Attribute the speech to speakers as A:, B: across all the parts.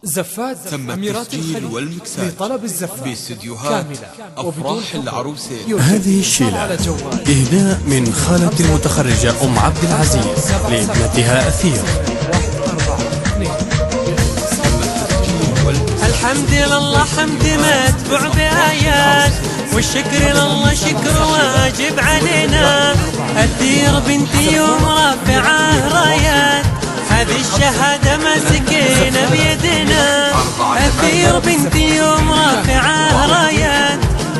A: زفات
B: تم
A: أميرات
B: التسجيل والمكساج
A: لطلب الزفات
B: باستديوهات أفراح العروسين.
C: هذه الشيلة إهداء من خالة المتخرجة أم عبد العزيز لابنتها أثير.
D: الحمد لله حمد متبوع بآيات، والشكر لله شكر واجب علينا. أثير بنتي يوم رافعة رايات، هذه الشهادة مسكينة بيدنا. أثير بنتي يوم رافعة رايات،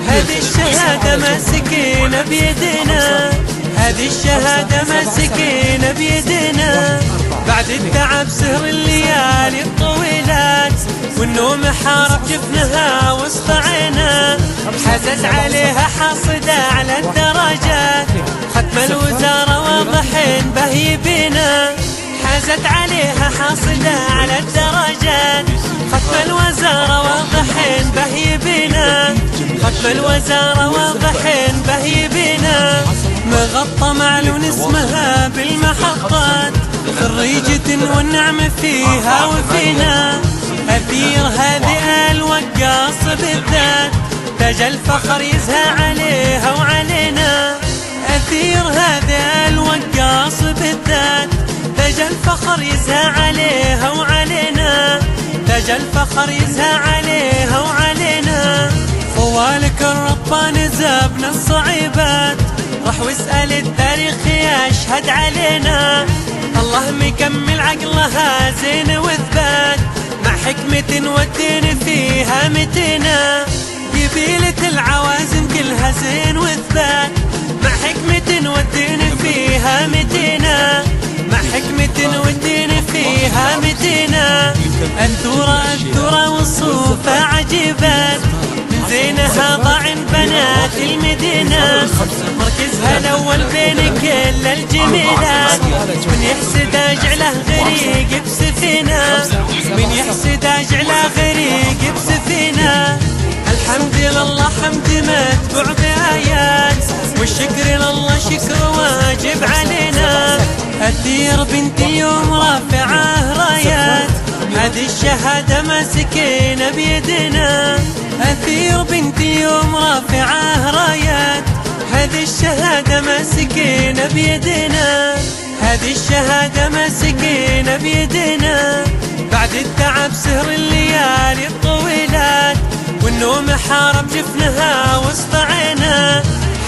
D: هذه الشهادة مسكينة بيدنا. هذه الشهادة مسكينة بيدنا. بعد التعب سهر الليالي الطويلات، والنوم حارب جفنها وسط عينا. حازت عليها حاصدة على الدرجات، ختم الوزارة واضح به بينا. حازت عليها حاصدة على الدرجات، ختم الوزارة واضح به بينا. ختم الوزارة واضح به بينا. مغطى معلون اسمها بالمحطات، خريجة والنعم فيها وفينا. أثير هذه الوقاص بالذات، تاج الفخر يزهى عليها وعلينا. أثير هذه الوقاص بالذات، تاج الفخر يزهى عليها وعلينا. تاج الفخر يزهى عليها وعلينا. خوالك الربان زابنا الصعيبات، راح واسأل التاريخ يشهد علينا. الله مكمل عقلها زين وثبات، مع حكمة والدين فيها متنا. قبيلة العوازم كلها زين وثبات، مع حكمة والدين فيها متنا. مع حكمة والدين فيها متنا. الثورة والصوفة عجيبات، من زينها ضاعن بنات المدينة. مركزها الأول بين كل الجميلات، من يحسد أجعله غريق بسفينة. من يحسد أجعله غريق بسفينة. الحمد لله حمد متبوع بآيات، والشكر لله شكر واجب علينا. أثير بنتي يوم رافعة رايات، هذه الشهادة مسكينة بيدنا. أثير بنتي يوم رافعة رايات، هذه الشهادة مسكينة بيدنا. هذه الشهادة مسكينة بيدنا. بعد التعب سهر الليالي الطويلات، والنوم حارب جفنها وسط عينا.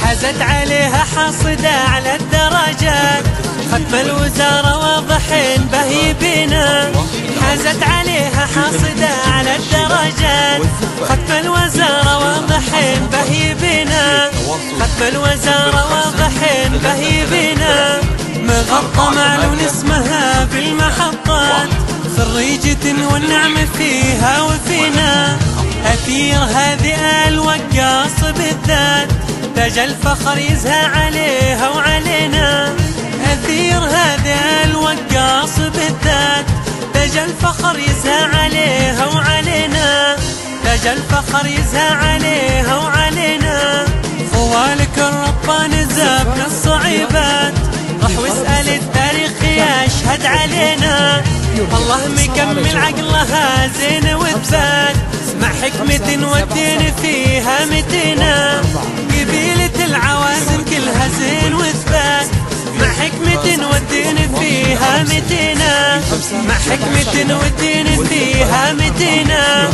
D: حازت عليها حاصدة على الدرجات، ختم الوزارة واضح به بينا. حازت عليها حاصدة على الدرجات، ختم الوزارة واضح به بينا. ختم الوزارة واضح به بينا. مغطى معلون اسمها بالمحطات، خريجة والنعم فيها وفينا. أثير هذه الوقاص بالذات، تاج الفخر يزهى عليها وعلينا. أثير هذه الوقاص بالذات، تاج الفخر يزهى عليها وعلينا. تاج الفخر يزهى عليها وعلينا. خوالك الربان زابنا الصعيبات، راح واسأل التاريخ يشهد علينا. الله مكمل عقلها زين وثبات، مع حكمة والدين فيها متنا. قبيلة العوازم كلها زين وثبات، مع حكمة والدين فيها متنا. مع حكمة والدين فيها متنا.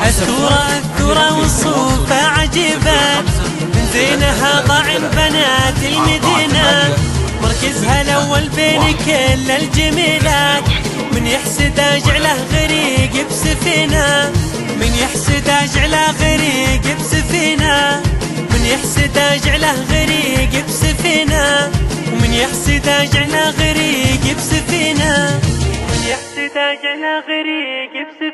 D: الثورة والصوفة عجيبات، من زينها ضاعن بنات المدينة. مركزها الأول بين كل الجميلات، من يحسد أجعله غريق بسفينة. من يحسد أجعله غريق بسفينة. من يحسد أجعله غريق بسفينة. ومن يحسد أجعله غريق بسفينة. من يحسد أجعله غريق بسفينة.